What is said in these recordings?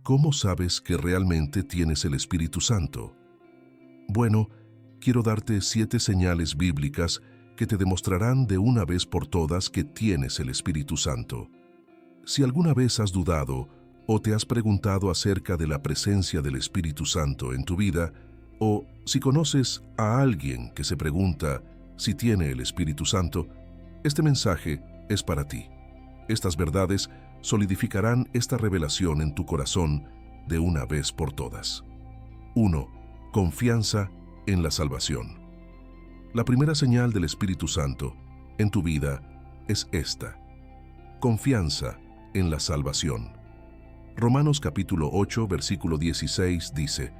¿Cómo sabes que realmente tienes el Espíritu Santo? Bueno, quiero darte 7 señales bíblicas que te demostrarán de una vez por todas que tienes el Espíritu Santo. Si alguna vez has dudado o te has preguntado acerca de la presencia del Espíritu Santo en tu vida, o si conoces a alguien que se pregunta si tiene el Espíritu Santo, este mensaje es para ti. Estas verdades solidificarán esta revelación en tu corazón de una vez por todas. 1. Confianza en la salvación. La primera señal del Espíritu Santo en tu vida es esta: confianza en la salvación. Romanos capítulo 8, versículo 16 dice: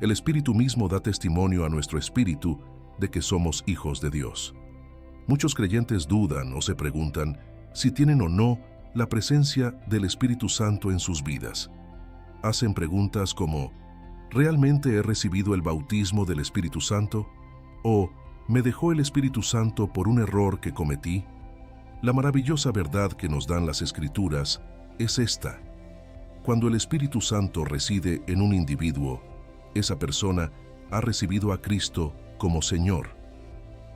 El Espíritu mismo da testimonio a nuestro espíritu de que somos hijos de Dios. Muchos creyentes dudan o se preguntan si tienen o no la presencia del Espíritu Santo en sus vidas. Hacen preguntas como: ¿realmente he recibido el bautismo del Espíritu Santo? ¿O me dejó el Espíritu Santo por un error que cometí? La maravillosa verdad que nos dan las Escrituras es esta: cuando el Espíritu Santo reside en un individuo, esa persona ha recibido a Cristo como Señor.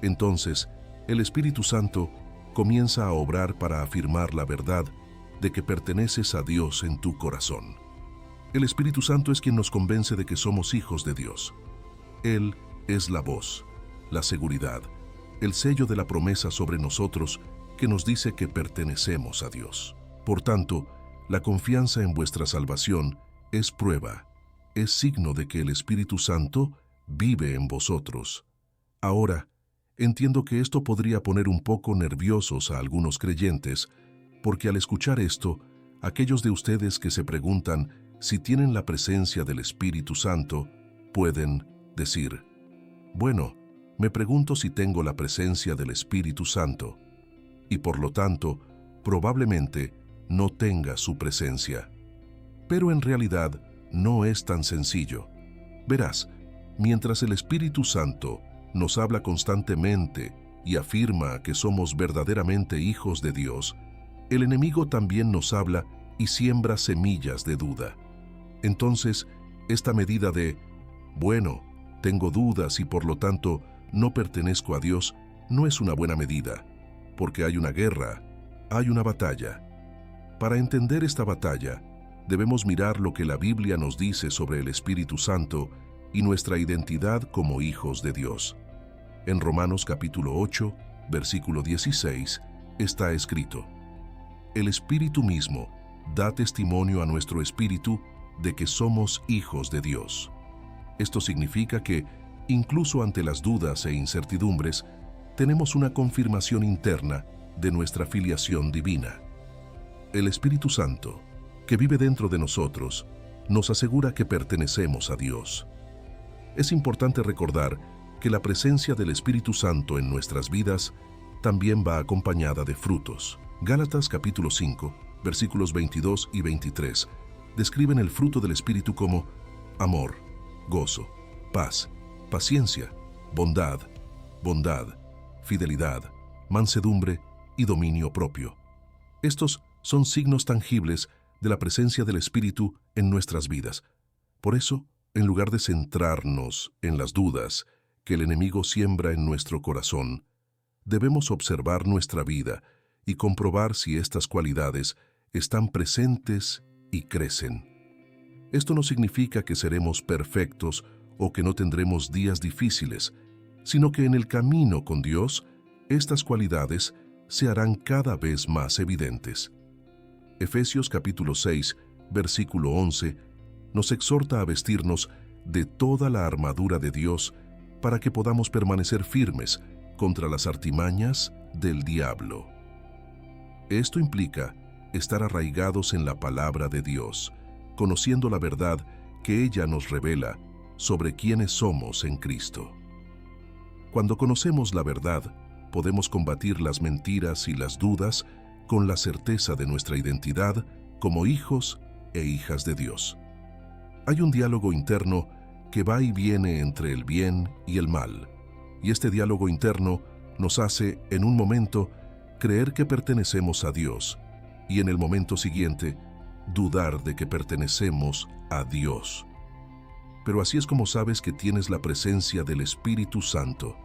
Entonces, el Espíritu Santo comienza a obrar para afirmar la verdad de que perteneces a Dios en tu corazón. El Espíritu Santo es quien nos convence de que somos hijos de Dios. Él es la voz, la seguridad, el sello de la promesa sobre nosotros que nos dice que pertenecemos a Dios. Por tanto, la confianza en vuestra salvación es prueba, es signo de que el Espíritu Santo vive en vosotros. Ahora, entiendo que esto podría poner un poco nerviosos a algunos creyentes, porque al escuchar esto, aquellos de ustedes que se preguntan si tienen la presencia del Espíritu Santo, pueden decir: bueno, me pregunto si tengo la presencia del Espíritu Santo, y por lo tanto, probablemente no tenga su presencia. Pero en realidad no es tan sencillo. Verás, mientras el Espíritu Santo nos habla constantemente y afirma que somos verdaderamente hijos de Dios, el enemigo también nos habla y siembra semillas de duda. Entonces, esta medida de, bueno, tengo dudas y por lo tanto no pertenezco a Dios, no es una buena medida, porque hay una guerra, hay una batalla. Para entender esta batalla, debemos mirar lo que la Biblia nos dice sobre el Espíritu Santo y nuestra identidad como hijos de Dios. En Romanos capítulo 8, versículo 16, está escrito: El Espíritu mismo da testimonio a nuestro espíritu de que somos hijos de Dios. Esto significa que, incluso ante las dudas e incertidumbres, tenemos una confirmación interna de nuestra filiación divina. El Espíritu Santo, que vive dentro de nosotros, nos asegura que pertenecemos a Dios. Es importante recordar que la presencia del Espíritu Santo en nuestras vidas también va acompañada de frutos. Gálatas capítulo 5, versículos 22 y 23, describen el fruto del Espíritu como amor, gozo, paz, paciencia, bondad, fidelidad, mansedumbre y dominio propio. Estos son signos tangibles de la presencia del Espíritu en nuestras vidas. Por eso, en lugar de centrarnos en las dudas que el enemigo siembra en nuestro corazón, debemos observar nuestra vida y comprobar si estas cualidades están presentes y crecen. Esto no significa que seremos perfectos o que no tendremos días difíciles, sino que en el camino con Dios, estas cualidades se harán cada vez más evidentes. Efesios capítulo 6, versículo 11, nos exhorta a vestirnos de toda la armadura de Dios para que podamos permanecer firmes contra las artimañas del diablo. Esto implica estar arraigados en la palabra de Dios, conociendo la verdad que ella nos revela sobre quiénes somos en Cristo. Cuando conocemos la verdad, podemos combatir las mentiras y las dudas con la certeza de nuestra identidad como hijos e hijas de Dios. Hay un diálogo interno que va y viene entre el bien y el mal, y este diálogo interno nos hace, en un momento, creer que pertenecemos a Dios, y en el momento siguiente, dudar de que pertenecemos a Dios. Pero así es como sabes que tienes la presencia del Espíritu Santo.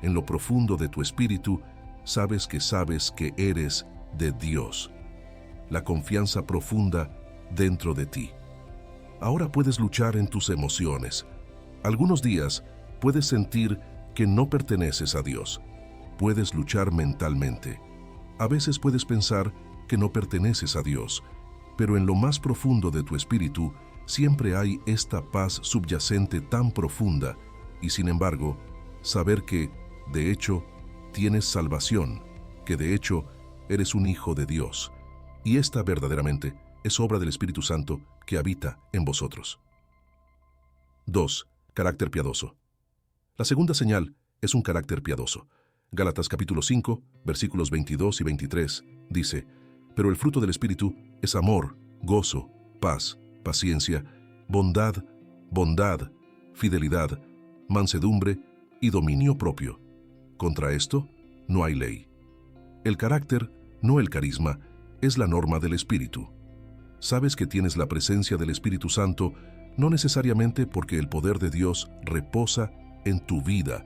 En lo profundo de tu espíritu, sabes que eres de Dios. La confianza profunda dentro de ti. Ahora puedes luchar en tus emociones. Algunos días puedes sentir que no perteneces a Dios. Puedes luchar mentalmente. A veces puedes pensar que no perteneces a Dios, pero en lo más profundo de tu espíritu siempre hay esta paz subyacente tan profunda y sin embargo, saber que, de hecho, tienes salvación, que de hecho eres un hijo de Dios, y esta verdaderamente es obra del Espíritu Santo que habita en vosotros. 2. Carácter piadoso. La segunda señal es un carácter piadoso. Gálatas capítulo 5, versículos 22 y 23 dice: pero el fruto del Espíritu es amor, gozo, paz, paciencia, bondad, fidelidad, mansedumbre y dominio propio. Contra esto no hay ley. El carácter, no el carisma, es la norma del Espíritu. Sabes que tienes la presencia del Espíritu Santo no necesariamente porque el poder de Dios reposa en tu vida,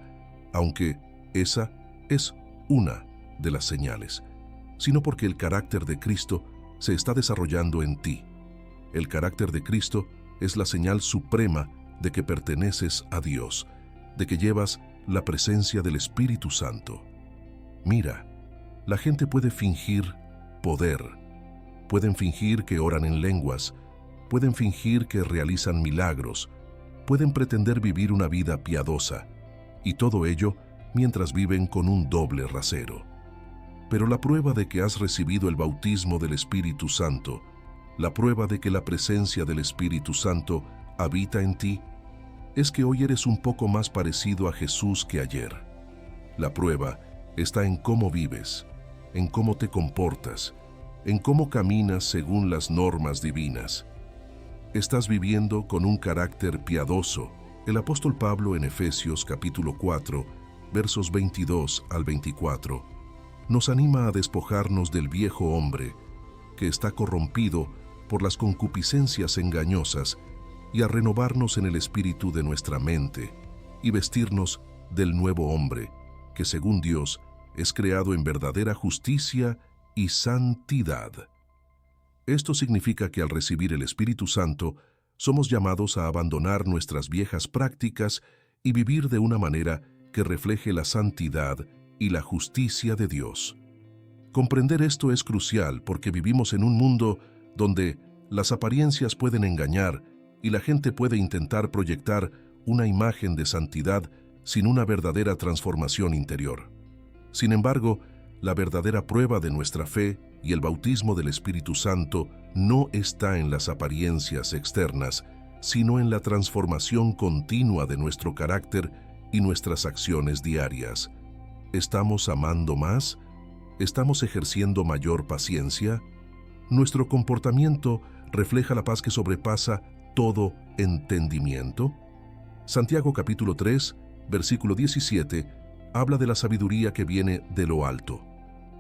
aunque esa es una de las señales, sino porque el carácter de Cristo se está desarrollando en ti. El carácter de Cristo es la señal suprema de que perteneces a Dios, de que llevas la presencia del Espíritu Santo. Mira, la gente puede fingir poder, pueden fingir que oran en lenguas, pueden fingir que realizan milagros, pueden pretender vivir una vida piadosa, y todo ello mientras viven con un doble rasero. Pero la prueba de que has recibido el bautismo del Espíritu Santo, la prueba de que la presencia del Espíritu Santo habita en ti, es que hoy eres un poco más parecido a Jesús que ayer. La prueba está en cómo vives, en cómo te comportas, en cómo caminas según las normas divinas. Estás viviendo con un carácter piadoso. El apóstol Pablo en Efesios capítulo 4, versos 22 al 24, nos anima a despojarnos del viejo hombre, que está corrompido por las concupiscencias engañosas, y a renovarnos en el espíritu de nuestra mente, y vestirnos del nuevo hombre, que según Dios es creado en verdadera justicia y santidad. Esto significa que al recibir el Espíritu Santo, somos llamados a abandonar nuestras viejas prácticas y vivir de una manera que refleje la santidad y la justicia de Dios. Comprender esto es crucial porque vivimos en un mundo donde las apariencias pueden engañar y la gente puede intentar proyectar una imagen de santidad sin una verdadera transformación interior. Sin embargo, la verdadera prueba de nuestra fe y el bautismo del Espíritu Santo no está en las apariencias externas, sino en la transformación continua de nuestro carácter y nuestras acciones diarias. ¿Estamos amando más? ¿Estamos ejerciendo mayor paciencia? ¿Nuestro comportamiento refleja la paz que sobrepasa todo entendimiento? Santiago capítulo 3, versículo 17, habla de la sabiduría que viene de lo alto.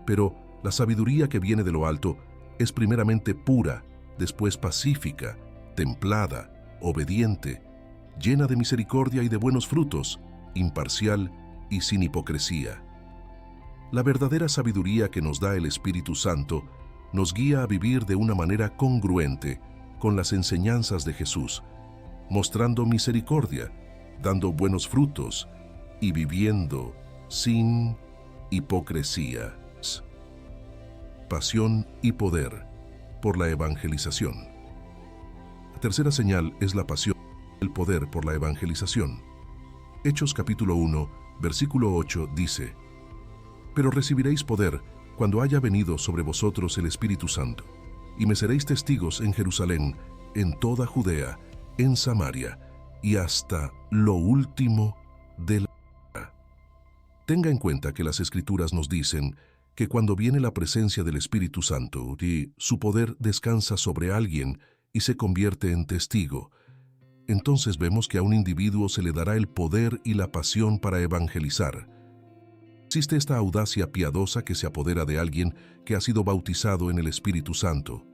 Pero la sabiduría que viene de lo alto es primeramente pura, después pacífica, templada, obediente, llena de misericordia y de buenos frutos, imparcial y sin hipocresía. La verdadera sabiduría que nos da el Espíritu Santo nos guía a vivir de una manera congruente con las enseñanzas de Jesús, mostrando misericordia, dando buenos frutos y viviendo sin hipocresía. Pasión y poder por la evangelización. La tercera señal es la pasión y el poder por la evangelización. Hechos capítulo 1, versículo 8 dice: pero recibiréis poder cuando haya venido sobre vosotros el Espíritu Santo, y me seréis testigos en Jerusalén, en toda Judea, en Samaria, y hasta lo último de la tierra. Tenga en cuenta que las Escrituras nos dicen que cuando viene la presencia del Espíritu Santo y su poder descansa sobre alguien y se convierte en testigo, entonces vemos que a un individuo se le dará el poder y la pasión para evangelizar. Existe esta audacia piadosa que se apodera de alguien que ha sido bautizado en el Espíritu Santo.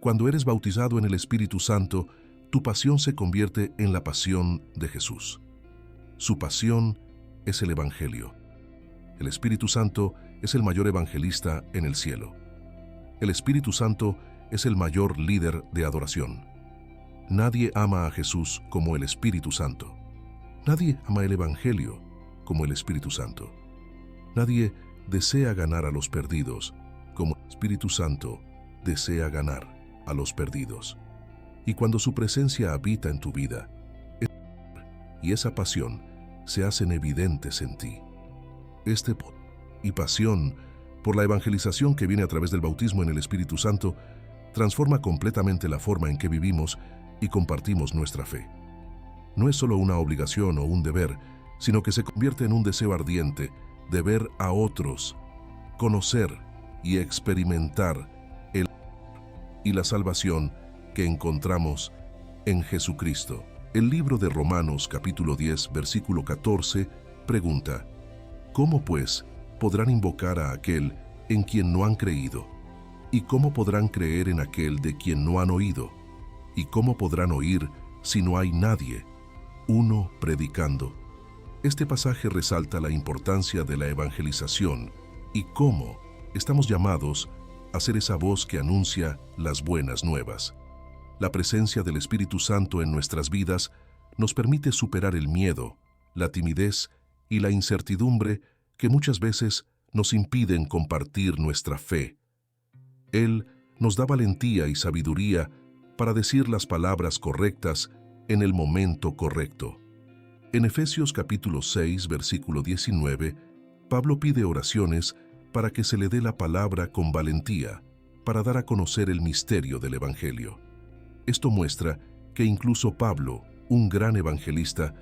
Cuando eres bautizado en el Espíritu Santo, tu pasión se convierte en la pasión de Jesús. Su pasión es el Evangelio. El Espíritu Santo es el mayor evangelista en el cielo. El Espíritu Santo es el mayor líder de adoración. Nadie ama a Jesús como el Espíritu Santo. Nadie ama el Evangelio como el Espíritu Santo. Nadie desea ganar a los perdidos como el Espíritu Santo desea ganar a los perdidos. Y cuando su presencia habita en tu vida, y esa pasión se hacen evidentes en ti. Este poder y pasión por la evangelización que viene a través del bautismo en el Espíritu Santo transforma completamente la forma en que vivimos y compartimos nuestra fe. No es solo una obligación o un deber, sino que se convierte en un deseo ardiente de ver a otros, conocer y experimentar el amor y la salvación que encontramos en Jesucristo. El libro de Romanos capítulo 10, versículo 14, pregunta: ¿cómo pues podrán invocar a aquel en quien no han creído? ¿Y cómo podrán creer en aquel de quien no han oído? ¿Y cómo podrán oír si no hay nadie, uno predicando? Este pasaje resalta la importancia de la evangelización y cómo estamos llamados a ser esa voz que anuncia las buenas nuevas. La presencia del Espíritu Santo en nuestras vidas nos permite superar el miedo, la timidez y la incertidumbre que muchas veces nos impiden compartir nuestra fe. Él nos da valentía y sabiduría para decir las palabras correctas en el momento correcto. En Efesios capítulo 6, versículo 19, Pablo pide oraciones para que se le dé la palabra con valentía, para dar a conocer el misterio del Evangelio. Esto muestra que incluso Pablo, un gran evangelista,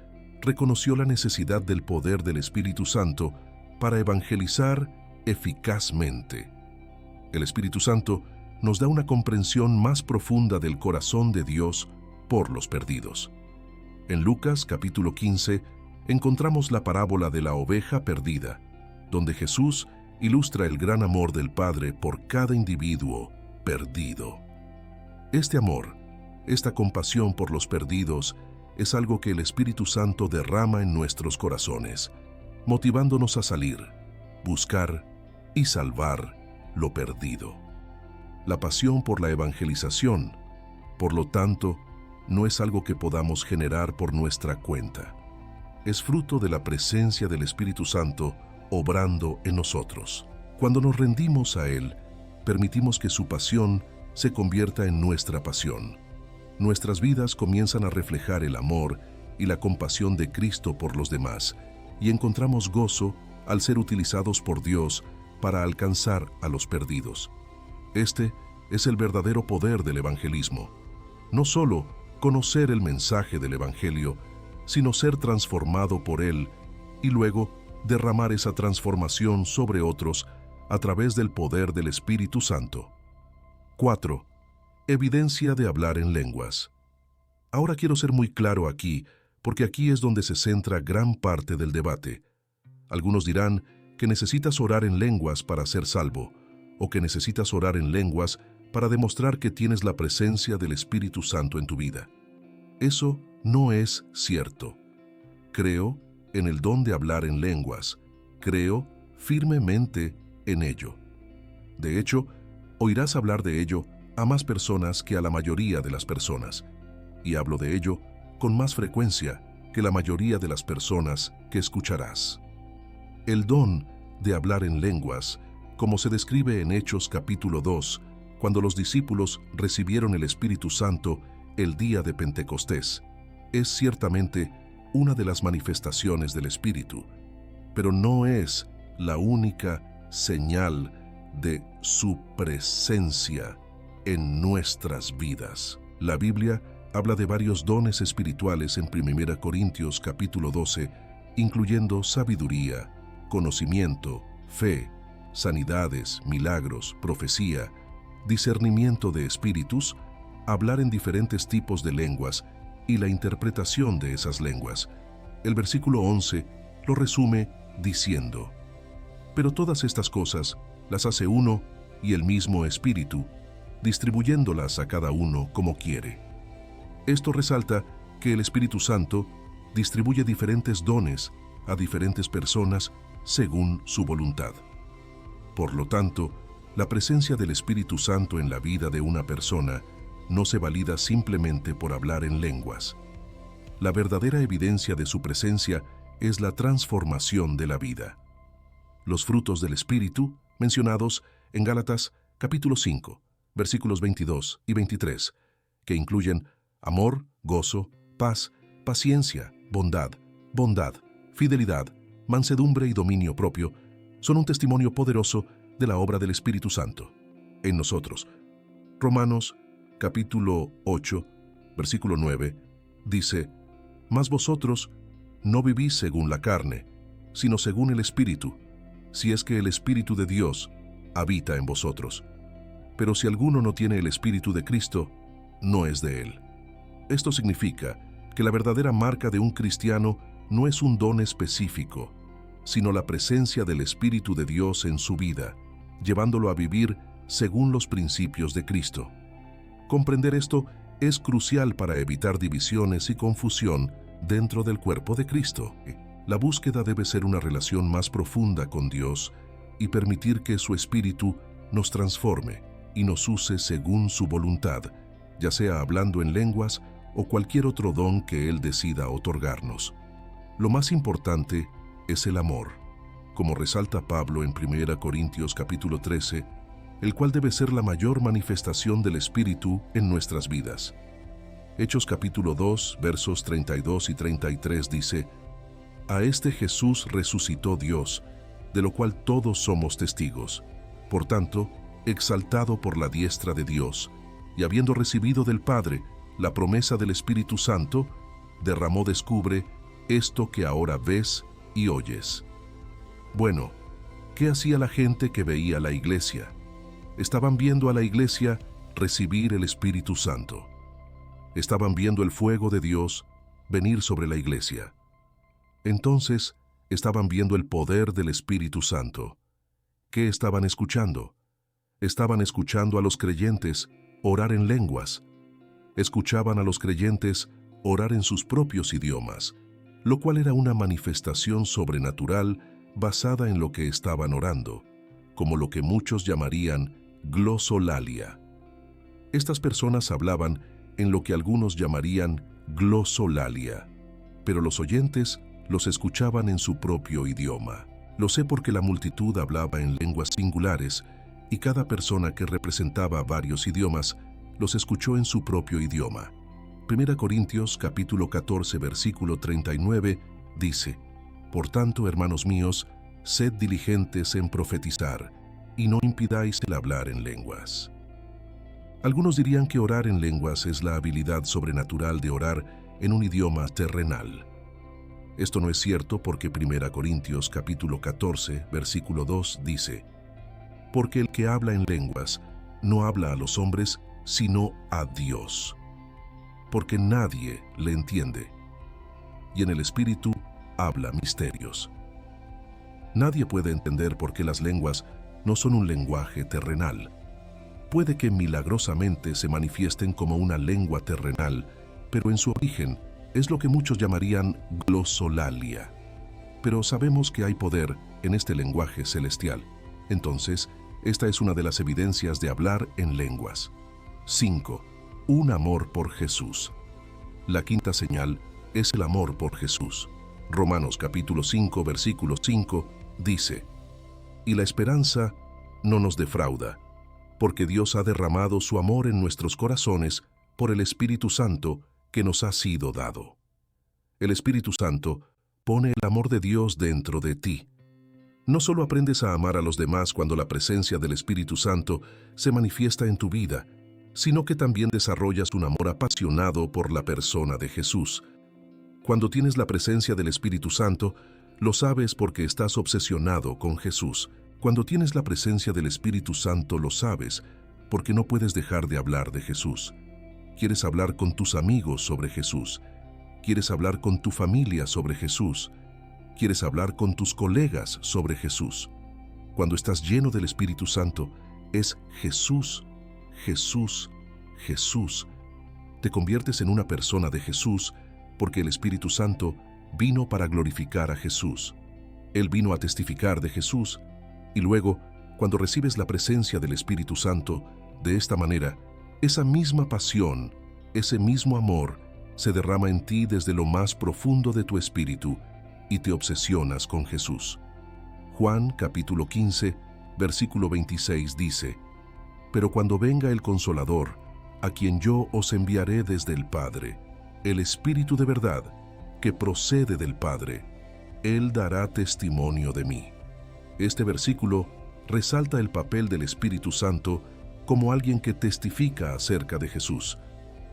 reconoció la necesidad del poder del Espíritu Santo para evangelizar eficazmente. El Espíritu Santo nos da una comprensión más profunda del corazón de Dios por los perdidos. En Lucas capítulo 15 encontramos la parábola de la oveja perdida, donde Jesús ilustra el gran amor del Padre por cada individuo perdido. Este amor, esta compasión por los perdidos, es algo que el Espíritu Santo derrama en nuestros corazones, motivándonos a salir, buscar y salvar lo perdido. La pasión por la evangelización, por lo tanto, no es algo que podamos generar por nuestra cuenta. Es fruto de la presencia del Espíritu Santo obrando en nosotros. Cuando nos rendimos a Él, permitimos que su pasión se convierta en nuestra pasión. Nuestras vidas comienzan a reflejar el amor y la compasión de Cristo por los demás, y encontramos gozo al ser utilizados por Dios para alcanzar a los perdidos. Este es el verdadero poder del evangelismo. No solo conocer el mensaje del Evangelio, sino ser transformado por él y luego derramar esa transformación sobre otros a través del poder del Espíritu Santo. 4. Evidencia de hablar en lenguas. Ahora quiero ser muy claro aquí, porque aquí es donde se centra gran parte del debate. Algunos dirán que necesitas orar en lenguas para ser salvo, o que necesitas orar en lenguas para demostrar que tienes la presencia del Espíritu Santo en tu vida. Eso no es cierto. Creo en el don de hablar en lenguas. Creo firmemente en ello. De hecho, oirás hablar de ello a más personas que a la mayoría de las personas, y hablo de ello con más frecuencia que la mayoría de las personas que escucharás. El don de hablar en lenguas, como se describe en Hechos capítulo 2, cuando los discípulos recibieron el Espíritu Santo el día de Pentecostés, es ciertamente una de las manifestaciones del Espíritu, pero no es la única señal de su presencia en nuestras vidas. La Biblia habla de varios dones espirituales en 1 Corintios capítulo 12, incluyendo sabiduría, conocimiento, fe, sanidades, milagros, profecía, discernimiento de espíritus, hablar en diferentes tipos de lenguas y la interpretación de esas lenguas. El versículo 11 lo resume diciendo: pero todas estas cosas las hace uno y el mismo Espíritu, distribuyéndolas a cada uno como quiere. Esto resalta que el Espíritu Santo distribuye diferentes dones a diferentes personas según su voluntad. Por lo tanto, la presencia del Espíritu Santo en la vida de una persona no se valida simplemente por hablar en lenguas. La verdadera evidencia de su presencia es la transformación de la vida. Los frutos del Espíritu, mencionados en Gálatas capítulo 5, versículos 22 y 23, que incluyen amor, gozo, paz, paciencia, bondad, fidelidad, mansedumbre y dominio propio, son un testimonio poderoso de la obra del Espíritu Santo en nosotros. Romanos capítulo 8, versículo 9, dice: «Mas vosotros no vivís según la carne, sino según el Espíritu, si es que el Espíritu de Dios habita en vosotros. Pero si alguno no tiene el Espíritu de Cristo, no es de él». Esto significa que la verdadera marca de un cristiano no es un don específico, sino la presencia del Espíritu de Dios en su vida, llevándolo a vivir según los principios de Cristo. Comprender esto es crucial para evitar divisiones y confusión dentro del cuerpo de Cristo. La búsqueda debe ser una relación más profunda con Dios y permitir que su Espíritu nos transforme y nos use según su voluntad, ya sea hablando en lenguas o cualquier otro don que Él decida otorgarnos. Lo más importante es el amor, como resalta Pablo en 1 Corintios capítulo 13, el cual debe ser la mayor manifestación del Espíritu en nuestras vidas. Hechos capítulo 2, versos 32 y 33 dice: «A este Jesús resucitó Dios, de lo cual todos somos testigos. Por tanto, exaltado por la diestra de Dios, y habiendo recibido del Padre la promesa del Espíritu Santo, descubre esto que ahora ves y oyes». Bueno, ¿qué hacía la gente que veía la iglesia? Estaban viendo a la iglesia recibir el Espíritu Santo. Estaban viendo el fuego de Dios venir sobre la iglesia. Entonces, estaban viendo el poder del Espíritu Santo. ¿Qué estaban escuchando? Estaban escuchando a los creyentes orar en lenguas. Escuchaban a los creyentes orar en sus propios idiomas, lo cual era una manifestación sobrenatural basada en lo que estaban orando, como lo que muchos llamarían glosolalia. Estas personas hablaban en lo que algunos llamarían glosolalia, pero los oyentes los escuchaban en su propio idioma. Lo sé porque la multitud hablaba en lenguas singulares y cada persona que representaba varios idiomas los escuchó en su propio idioma. 1 Corintios capítulo 14 versículo 39 dice: «Por tanto, hermanos míos, sed diligentes en profetizar, y no impidáis el hablar en lenguas». Algunos dirían que orar en lenguas es la habilidad sobrenatural de orar en un idioma terrenal. Esto no es cierto porque 1 Corintios capítulo 14 versículo 2 dice: «Porque el que habla en lenguas no habla a los hombres, sino a Dios, porque nadie le entiende, y en el Espíritu habla misterios». Nadie puede entender por qué las lenguas no son un lenguaje terrenal. Puede que milagrosamente se manifiesten como una lengua terrenal, pero en su origen es lo que muchos llamarían glosolalia. Pero sabemos que hay poder en este lenguaje celestial. Entonces, esta es una de las evidencias de hablar en lenguas. 5. Un amor por Jesús. La quinta señal es el amor por Jesús. Romanos capítulo 5, versículo 5 dice: «Y la esperanza no nos defrauda, porque Dios ha derramado su amor en nuestros corazones por el Espíritu Santo que nos ha sido dado». El Espíritu Santo pone el amor de Dios dentro de ti. No solo aprendes a amar a los demás cuando la presencia del Espíritu Santo se manifiesta en tu vida, sino que también desarrollas un amor apasionado por la persona de Jesús. Cuando tienes la presencia del Espíritu Santo, lo sabes porque estás obsesionado con Jesús. Cuando tienes la presencia del Espíritu Santo, lo sabes porque no puedes dejar de hablar de Jesús. Quieres hablar con tus amigos sobre Jesús. Quieres hablar con tu familia sobre Jesús. Quieres hablar con tus colegas sobre Jesús. Cuando estás lleno del Espíritu Santo, es Jesús, Jesús, Jesús. Te conviertes en una persona de Jesús porque el Espíritu Santo vino para glorificar a Jesús. Él vino a testificar de Jesús y luego, cuando recibes la presencia del Espíritu Santo, de esta manera, esa misma pasión, ese mismo amor, se derrama en ti desde lo más profundo de tu espíritu y te obsesionas con Jesús. Juan capítulo 15, versículo 26 dice: Pero cuando venga el Consolador, a quien yo os enviaré desde el Padre, el Espíritu de verdad, que procede del Padre, Él dará testimonio de mí. Este versículo resalta el papel del Espíritu Santo como alguien que testifica acerca de Jesús,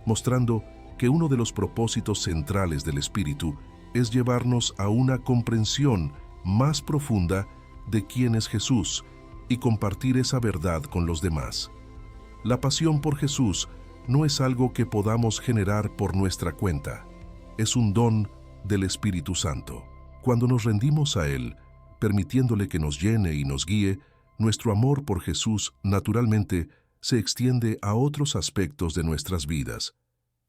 mostrando que uno de los propósitos centrales del Espíritu es llevarnos a una comprensión más profunda de quién es Jesús y compartir esa verdad con los demás. La pasión por Jesús no es algo que podamos generar por nuestra cuenta, es un don del Espíritu Santo. Cuando nos rendimos a Él, permitiéndole que nos llene y nos guíe, nuestro amor por Jesús naturalmente se extiende a otros aspectos de nuestras vidas.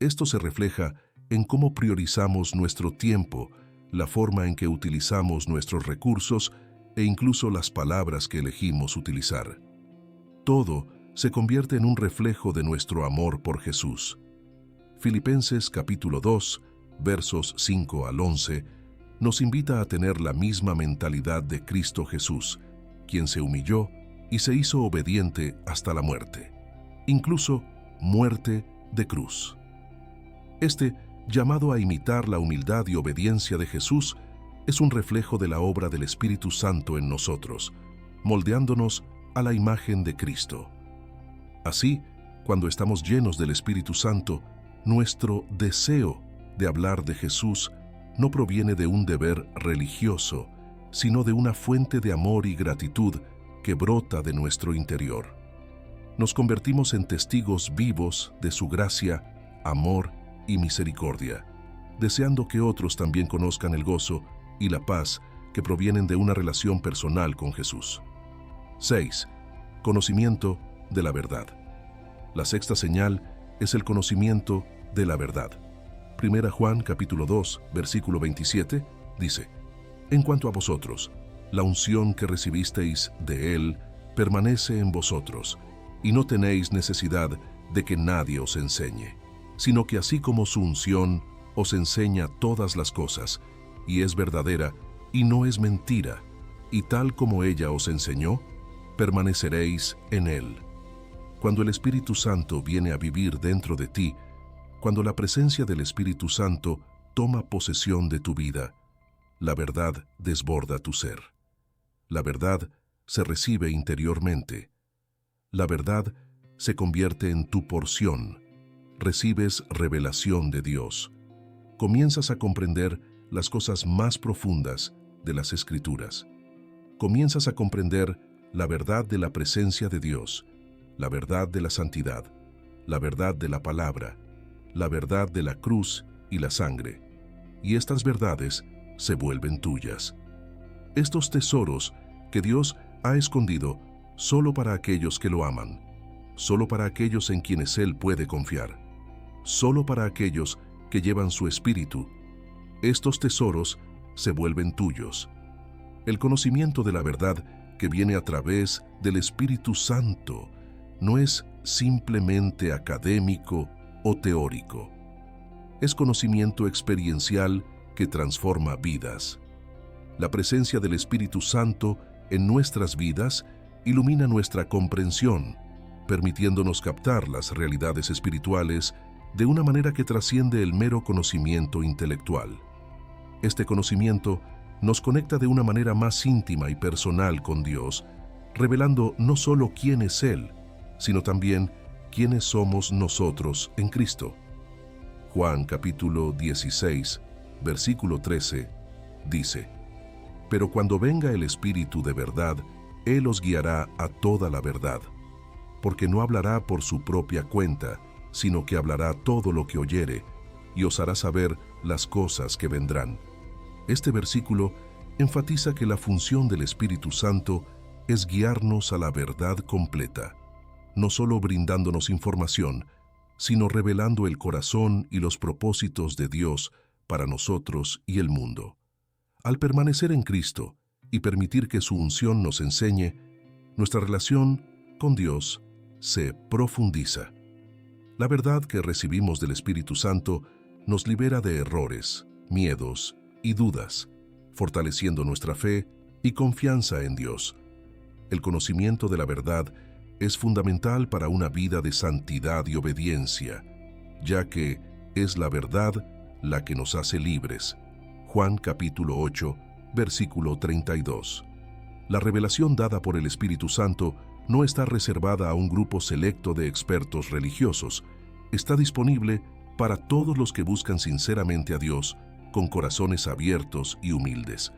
Esto se refleja en cómo priorizamos nuestro tiempo, la forma en que utilizamos nuestros recursos e incluso las palabras que elegimos utilizar. Todo se convierte en un reflejo de nuestro amor por Jesús. Filipenses capítulo 2, versos 5 al 11, nos invita a tener la misma mentalidad de Cristo Jesús, quien se humilló y se hizo obediente hasta la muerte, incluso muerte de cruz. Este llamado a imitar la humildad y obediencia de Jesús es un reflejo de la obra del Espíritu Santo en nosotros, moldeándonos a la imagen de Cristo. Así, cuando estamos llenos del Espíritu Santo, nuestro deseo de hablar de Jesús no proviene de un deber religioso, sino de una fuente de amor y gratitud que brota de nuestro interior. Nos convertimos en testigos vivos de su gracia, amor y misericordia, deseando que otros también conozcan el gozo y la paz que provienen de una relación personal con Jesús. 6. Conocimiento de la verdad. La sexta señal es el conocimiento de la verdad. 1 Juan capítulo 2, versículo 27 dice: En cuanto a vosotros, la unción que recibisteis de Él permanece en vosotros, y no tenéis necesidad de que nadie os enseñe, sino que así como su unción os enseña todas las cosas, y es verdadera y no es mentira, y tal como ella os enseñó, permaneceréis en Él. Cuando el Espíritu Santo viene a vivir dentro de ti, cuando la presencia del Espíritu Santo toma posesión de tu vida, la verdad desborda tu ser. La verdad se recibe interiormente. La verdad se convierte en tu porción. Recibes revelación de Dios. Comienzas a comprender las cosas más profundas de las Escrituras. Comienzas a comprender la verdad de la presencia de Dios, la verdad de la santidad, la verdad de la palabra, la verdad de la cruz y la sangre. Y estas verdades se vuelven tuyas. Estos tesoros que Dios ha escondido solo para aquellos que lo aman, solo para aquellos en quienes Él puede confiar, solo para aquellos que llevan su espíritu. Estos tesoros se vuelven tuyos. El conocimiento de la verdad que viene a través del Espíritu Santo no es simplemente académico o teórico. Es conocimiento experiencial que transforma vidas. La presencia del Espíritu Santo en nuestras vidas ilumina nuestra comprensión, permitiéndonos captar las realidades espirituales de una manera que trasciende el mero conocimiento intelectual. Este conocimiento nos conecta de una manera más íntima y personal con Dios, revelando no solo quién es Él, sino también quiénes somos nosotros en Cristo. Juan capítulo 16, versículo 13, dice: Pero cuando venga el Espíritu de verdad, Él os guiará a toda la verdad, porque no hablará por su propia cuenta, sino que hablará todo lo que oyere, y os hará saber las cosas que vendrán. Este versículo enfatiza que la función del Espíritu Santo es guiarnos a la verdad completa. no solo brindándonos información, sino revelando el corazón y los propósitos de Dios para nosotros y el mundo. Al permanecer en Cristo y permitir que su unción nos enseñe, nuestra relación con Dios se profundiza. La verdad que recibimos del Espíritu Santo nos libera de errores, miedos y dudas, fortaleciendo nuestra fe y confianza en Dios. El conocimiento de la verdad es fundamental para una vida de santidad y obediencia, ya que es la verdad la que nos hace libres. Juan capítulo 8, versículo 32. La revelación dada por el Espíritu Santo no está reservada a un grupo selecto de expertos religiosos. Está disponible para todos los que buscan sinceramente a Dios, con corazones abiertos y humildes.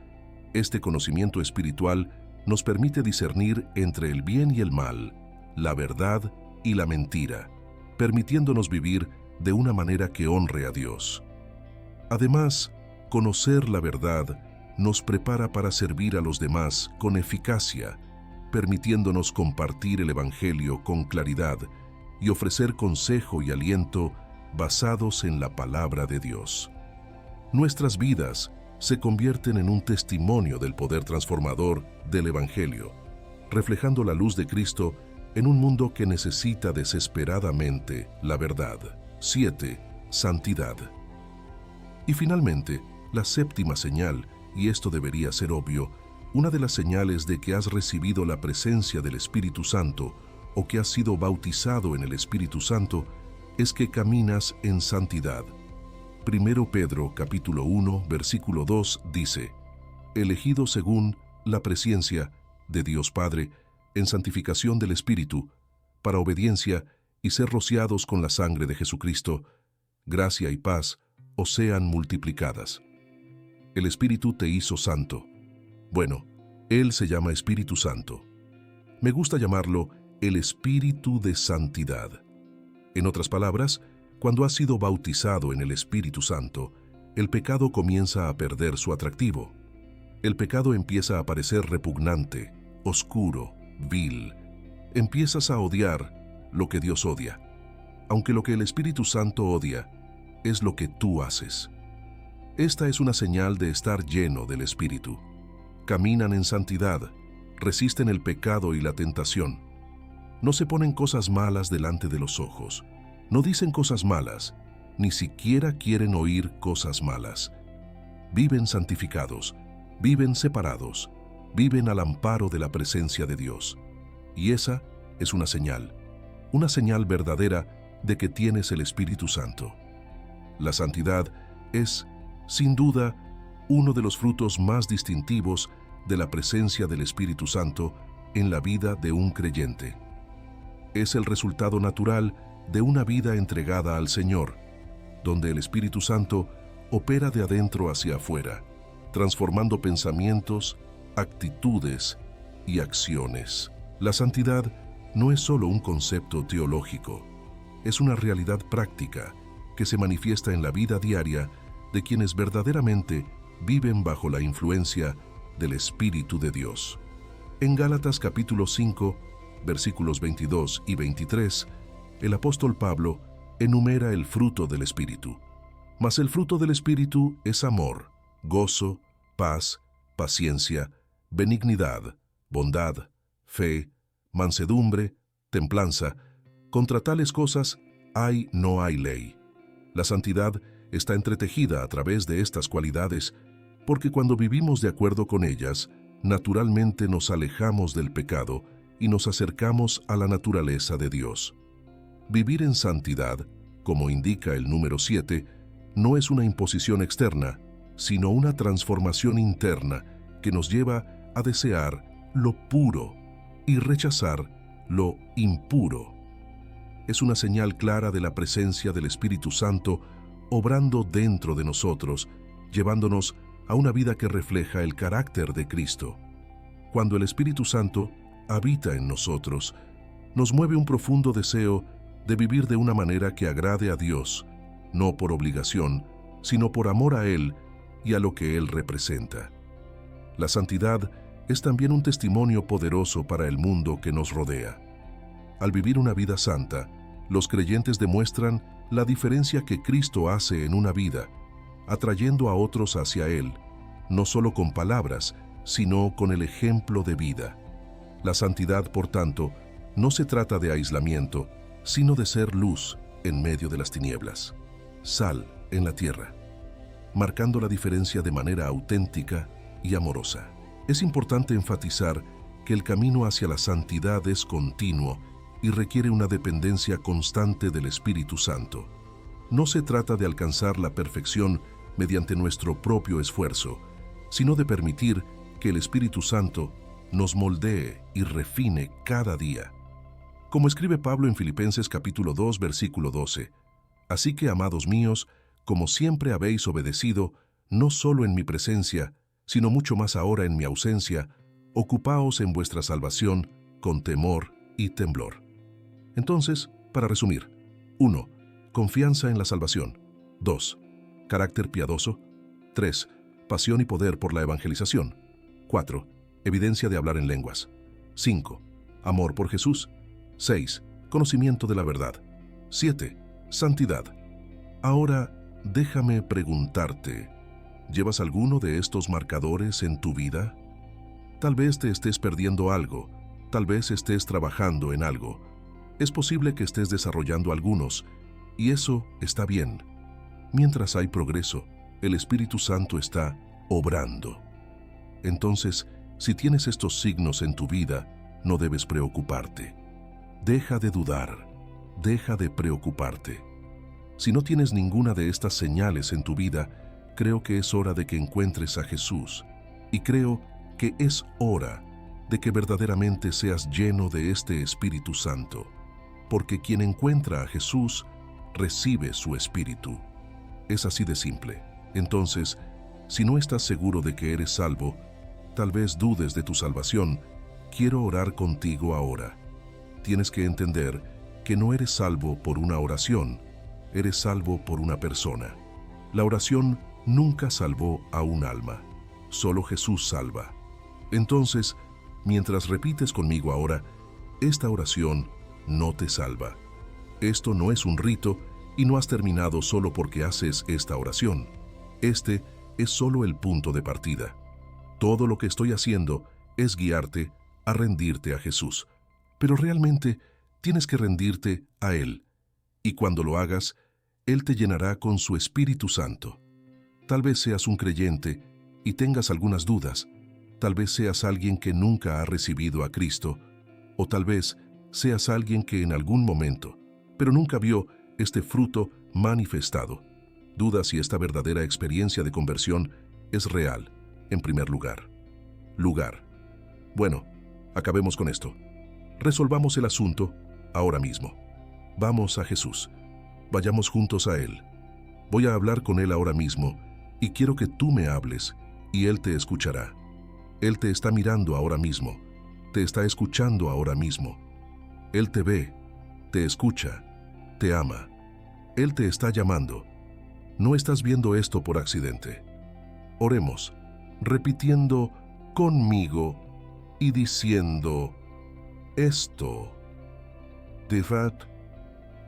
Este conocimiento espiritual nos permite discernir entre el bien y el mal, la verdad y la mentira, permitiéndonos vivir de una manera que honre a Dios. Además, conocer la verdad nos prepara para servir a los demás con eficacia, permitiéndonos compartir el Evangelio con claridad y ofrecer consejo y aliento basados en la palabra de Dios. Nuestras vidas se convierten en un testimonio del poder transformador del Evangelio, reflejando la luz de Cristo en un mundo que necesita desesperadamente la verdad. 7. Santidad. Y finalmente, la séptima señal, y esto debería ser obvio, una de las señales de que has recibido la presencia del Espíritu Santo o que has sido bautizado en el Espíritu Santo, es que caminas en santidad. 1 Pedro capítulo 1, versículo 2 dice: elegido según la presciencia de Dios Padre, en santificación del Espíritu, para obediencia y ser rociados con la sangre de Jesucristo, gracia y paz os sean multiplicadas. El Espíritu te hizo santo. Bueno, Él se llama Espíritu Santo. Me gusta llamarlo el Espíritu de Santidad. En otras palabras, cuando has sido bautizado en el Espíritu Santo, el pecado comienza a perder su atractivo. El pecado empieza a parecer repugnante, oscuro, vil. Empiezas a odiar lo que Dios odia, aunque lo que el Espíritu Santo odia es lo que tú haces. Esta es una señal de estar lleno del Espíritu. Caminan en santidad, resisten el pecado y la tentación. No se ponen cosas malas delante de los ojos, no dicen cosas malas, ni siquiera quieren oír cosas malas. Viven santificados, viven separados, viven al amparo de la presencia de Dios. Y esa es una señal verdadera de que tienes el Espíritu Santo. La santidad es, sin duda, uno de los frutos más distintivos de la presencia del Espíritu Santo en la vida de un creyente. Es el resultado natural de una vida entregada al Señor, donde el Espíritu Santo opera de adentro hacia afuera, transformando pensamientos, actitudes y acciones. La santidad no es solo un concepto teológico, es una realidad práctica que se manifiesta en la vida diaria de quienes verdaderamente viven bajo la influencia del Espíritu de Dios. En Gálatas capítulo 5, versículos 22 y 23, el apóstol Pablo enumera el fruto del Espíritu. Mas el fruto del Espíritu es amor, gozo, paz, paciencia, benignidad, bondad, fe, mansedumbre, templanza. Contra tales cosas no hay ley. La santidad está entretejida a través de estas cualidades, porque cuando vivimos de acuerdo con ellas, naturalmente nos alejamos del pecado y nos acercamos a la naturaleza de Dios. Vivir en santidad, como indica el número 7, no es una imposición externa, sino una transformación interna que nos lleva a desear lo puro y rechazar lo impuro. Es una señal clara de la presencia del Espíritu Santo obrando dentro de nosotros, llevándonos a una vida que refleja el carácter de Cristo. Cuando el Espíritu Santo habita en nosotros, nos mueve un profundo deseo de vivir de una manera que agrade a Dios, no por obligación, sino por amor a Él y a lo que Él representa. La santidad es también un testimonio poderoso para el mundo que nos rodea. Al vivir una vida santa, los creyentes demuestran la diferencia que Cristo hace en una vida, atrayendo a otros hacia Él, no solo con palabras, sino con el ejemplo de vida. La santidad, por tanto, no se trata de aislamiento, sino de ser luz en medio de las tinieblas, sal en la tierra, marcando la diferencia de manera auténtica y amorosa. Es importante enfatizar que el camino hacia la santidad es continuo y requiere una dependencia constante del Espíritu Santo. No se trata de alcanzar la perfección mediante nuestro propio esfuerzo, sino de permitir que el Espíritu Santo nos moldee y refine cada día. Como escribe Pablo en Filipenses capítulo 2, versículo 12, «Así que, amados míos, como siempre habéis obedecido, no solo en mi presencia, sino mucho más ahora en mi ausencia, ocupaos en vuestra salvación con temor y temblor». Entonces, para resumir, 1. Confianza en la salvación. 2. Carácter piadoso. 3. Pasión y poder por la evangelización. 4. Evidencia de hablar en lenguas. 5. Amor por Jesús. 6. Conocimiento de la verdad. 7. Santidad. Ahora, déjame preguntarte, ¿llevas alguno de estos marcadores en tu vida? Tal vez te estés perdiendo algo, tal vez estés trabajando en algo. Es posible que estés desarrollando algunos, y eso está bien. Mientras hay progreso, el Espíritu Santo está obrando. Entonces, si tienes estos signos en tu vida, no debes preocuparte. Deja de dudar, deja de preocuparte. Si no tienes ninguna de estas señales en tu vida, creo que es hora de que encuentres a Jesús, y creo que es hora de que verdaderamente seas lleno de este Espíritu Santo, porque quien encuentra a Jesús recibe su Espíritu. Es así de simple. Entonces, si no estás seguro de que eres salvo, tal vez dudes de tu salvación, quiero orar contigo ahora. Tienes que entender que no eres salvo por una oración, eres salvo por una persona. La oración nunca salvó a un alma, solo Jesús salva. Entonces, mientras repites conmigo ahora, esta oración no te salva. Esto no es un rito y no has terminado solo porque haces esta oración. Este es solo el punto de partida. Todo lo que estoy haciendo es guiarte a rendirte a Jesús. Pero realmente tienes que rendirte a Él. Y cuando lo hagas, Él te llenará con su Espíritu Santo. Tal vez seas un creyente y tengas algunas dudas. Tal vez seas alguien que nunca ha recibido a Cristo. O tal vez seas alguien que en algún momento, pero nunca vio este fruto manifestado. Duda si esta verdadera experiencia de conversión es real, en primer lugar. Bueno, acabemos con esto. Resolvamos el asunto ahora mismo. Vamos a Jesús. Vayamos juntos a Él. Voy a hablar con Él ahora mismo y quiero que tú me hables y Él te escuchará. Él te está mirando ahora mismo, te está escuchando ahora mismo. Él te ve, te escucha, te ama. Él te está llamando. No estás viendo esto por accidente. Oremos, repitiendo conmigo y diciendo esto. Devad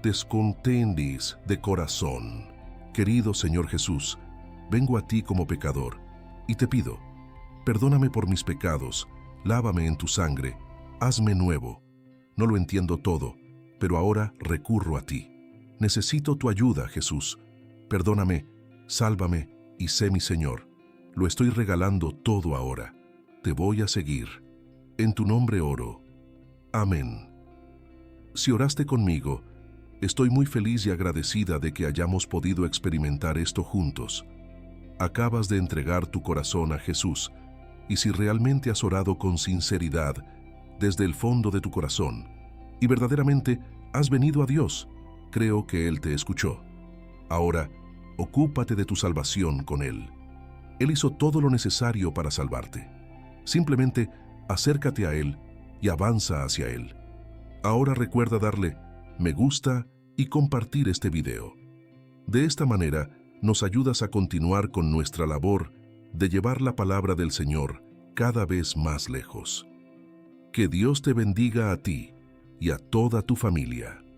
descontendis de corazón. Querido Señor Jesús, vengo a ti como pecador y te pido, perdóname por mis pecados, lávame en tu sangre, hazme nuevo. No lo entiendo todo, pero ahora recurro a ti. Necesito tu ayuda, Jesús. Perdóname, sálvame y sé mi Señor. Lo estoy regalando todo ahora. Te voy a seguir. En tu nombre oro. Amén. Si oraste conmigo, estoy muy feliz y agradecida de que hayamos podido experimentar esto juntos. Acabas de entregar tu corazón a Jesús, y si realmente has orado con sinceridad, desde el fondo de tu corazón, y verdaderamente has venido a Dios, creo que Él te escuchó. Ahora, ocúpate de tu salvación con Él. Él hizo todo lo necesario para salvarte. Simplemente acércate a Él y avanza hacia Él. Ahora recuerda darle me gusta y compartir este video. De esta manera, nos ayudas a continuar con nuestra labor de llevar la palabra del Señor cada vez más lejos. Que Dios te bendiga a ti y a toda tu familia.